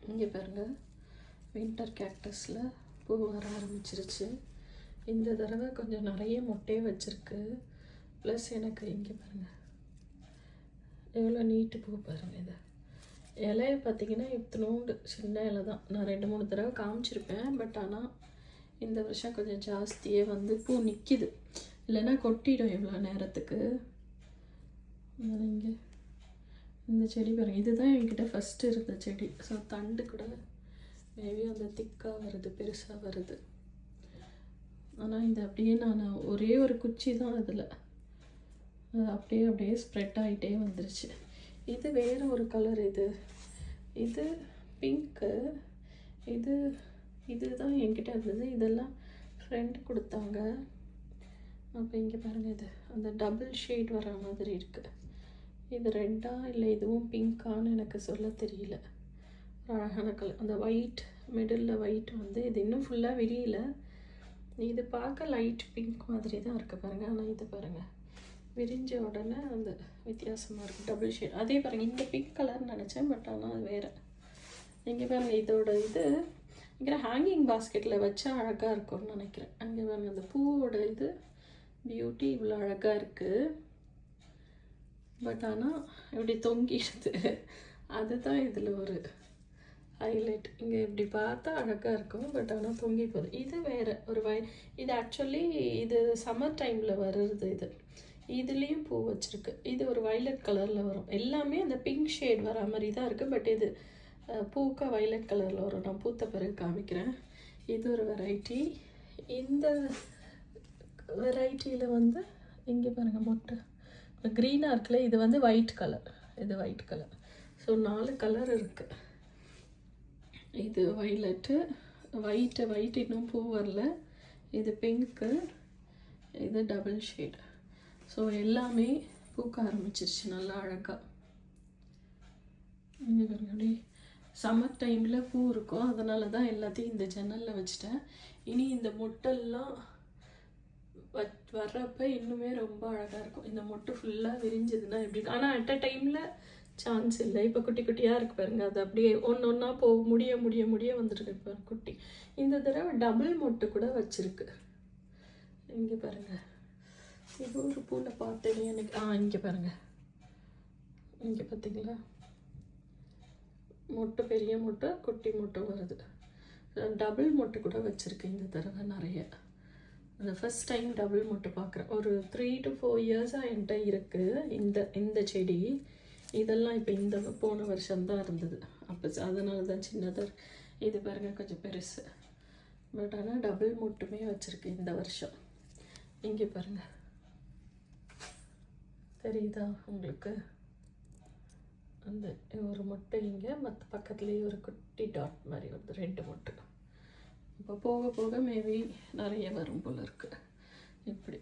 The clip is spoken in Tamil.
இங்கே பாருங்கள், வின்டர் கேக்டஸில் பூ வர ஆரம்பிச்சிருச்சு. இந்த தடவை கொஞ்சம் நிறைய மொட்டையை வச்சுருக்கு. ப்ளஸ் எனக்கு இங்கே பாருங்கள் எவ்வளோ நீட்டு பூ பாருங்கள். இது இலையை பார்த்திங்கன்னா இத்தினோண்டு சின்ன இலை தான். நான் 2-3 தடவை காமிச்சிருப்பேன். பட் ஆனால் இந்த வருஷம் கொஞ்சம் ஜாஸ்தியே வந்து பூ நிற்கிது. இல்லைன்னா கொட்டிடும் இவ்வளோ நேரத்துக்கு. இங்கே இந்த செடி பாருங்கள், இதுதான் என்கிட்ட ஃபஸ்ட்டு இருந்த செடி. ஸோ தண்டு கூட மேபி அந்த திக்காக வருது, பெருசாக வருது. ஆனால் இந்த அப்படியே நான் ஒரே ஒரு குச்சி தான் அதில், அது அப்படியே ஸ்ப்ரெட் ஆகிட்டே வந்துருச்சு. இது வேறு ஒரு கலர். இது பிங்க்கு. இதுதான் என்கிட்ட இருந்தது. இதெல்லாம் ஃப்ரெண்டு கொடுத்தாங்க. அப்போ இங்கே பாருங்கள், இது அந்த டபுள் ஷேட் வர மாதிரி இருக்குது. இது ரெட்டா இல்லை இதுவும் பிங்க்கான்னு எனக்கு சொல்ல தெரியல. அழகான கலர். அந்த ஒயிட் மிடில் ஒயிட் வந்து இது இன்னும் ஃபுல்லாக விரியல. இது பார்க்க லைட் பிங்க் மாதிரி தான் இருக்குது பாருங்கள். ஆனால் இது பாருங்கள் விரிஞ்ச உடனே அந்த வித்தியாசமாக இருக்குது, டபுள் ஷேட். அதே பாருங்கள், இந்த பிங்க் கலர்னு நினச்சேன். பட் ஆனால் அது வேறு. இங்கே பாருங்கள், இதோட இது இங்கே ஹேங்கிங் பாஸ்கெட்டில் வச்சா அழகாக இருக்கும்னு நினைக்கிறேன். அங்கே பாருங்கள், அந்த பூவோட இது பியூட்டி இவ்வளோ அழகாக இருக்குது. பட் ஆனால் இப்படி தொங்கிடுது. அதுதான் இதில் ஒரு ஹைலைட். இங்கே இப்படி பார்த்தா அழகாக இருக்கும். பட் ஆனால் தொங்கி போகுது. இது வேறு ஒரு இது ஆக்சுவலி இது சம்மர் டைமில் வர்றது. இதுலேயும் பூ வச்சுருக்கு. இது ஒரு வயலட் கலரில் வரும். எல்லாமே அந்த பிங்க் ஷேட் வர மாதிரி தான் இருக்குது. பட் இது பூக்க வயலட் கலரில் வரும். நான் பூத்த பிறகு காமிக்கிறேன். இது ஒரு வெரைட்டி. இந்த வெரைட்டியில் வந்து இங்கே பாருங்கள் மொட்டை க்ரீனாக இருக்குல்ல, இது வந்து ஒயிட் கலர். இது ஒயிட் கலர். ஸோ 4 கலர் இருக்குது. இது வயலட்டு, ஒயிட் இன்னும் பூ வரல. இது பிங்க்கு, இது டபுள் ஷேட். ஸோ எல்லாமே பூக்க ஆரம்பிச்சிருச்சு நல்லா அழகாக. இங்கே பாருங்க, அப்படியே சம்மர் டைமில் பூ இருக்கும். அதனால தான் எல்லாத்தையும் இந்த ஜன்னலில் வச்சுட்டேன். இனி இந்த மொட்டெல்லாம் வர்றப்ப இன்னுமே ரொம்ப அழகாக இருக்கும். இந்த மொட்டை ஃபுல்லாக விரிஞ்சதுன்னா எப்படி. ஆனால் அட் அ டைமில் சான்ஸ் இல்லை. இப்போ குட்டி குட்டியாக இருக்குது பாருங்கள். அது அப்படியே ஒன்றா முடிய வந்துருக்கு பாருங்க குட்டி. இந்த தடவை டபுள் மொட்டு கூட வச்சுருக்கு. இங்கே பாருங்கள், இது ஒரு பூவில் பார்த்தேன் எனக்கு. இங்கே பாருங்கள், இங்கே பார்த்தீங்களா மொட்டை, பெரிய மொட்டை குட்டி மொட்டை வருது. டபுள் மொட்டை கூட வச்சுருக்கு இந்த தடவை நிறைய. அந்த ஃபஸ்ட் டைம் டபுள் மொட்டை பார்க்குறேன். ஒரு 3 to 4 இயர்ஸாக என்கிட்ட இருக்குது இந்த செடி. இதெல்லாம் இப்போ இந்த போன வருஷம்தான் இருந்தது. அப்போ அதனால தான் சின்னதாக. இது பாருங்கள் கொஞ்சம் பெருசு. பட் ஆனால் டபுள் மொட்டுமே வச்சுருக்கு இந்த வருஷம். இங்கே பாருங்கள், தெரியுதா உங்களுக்கு? அந்த ஒரு மொட்டை இங்கே, மற்ற பக்கத்துலேயே ஒரு குட்டி டாட் மாதிரி வருது, 2 மொட்டை. இப்போ போக போக மேபி நிறைய வரும் போல் இருக்குது. இப்படி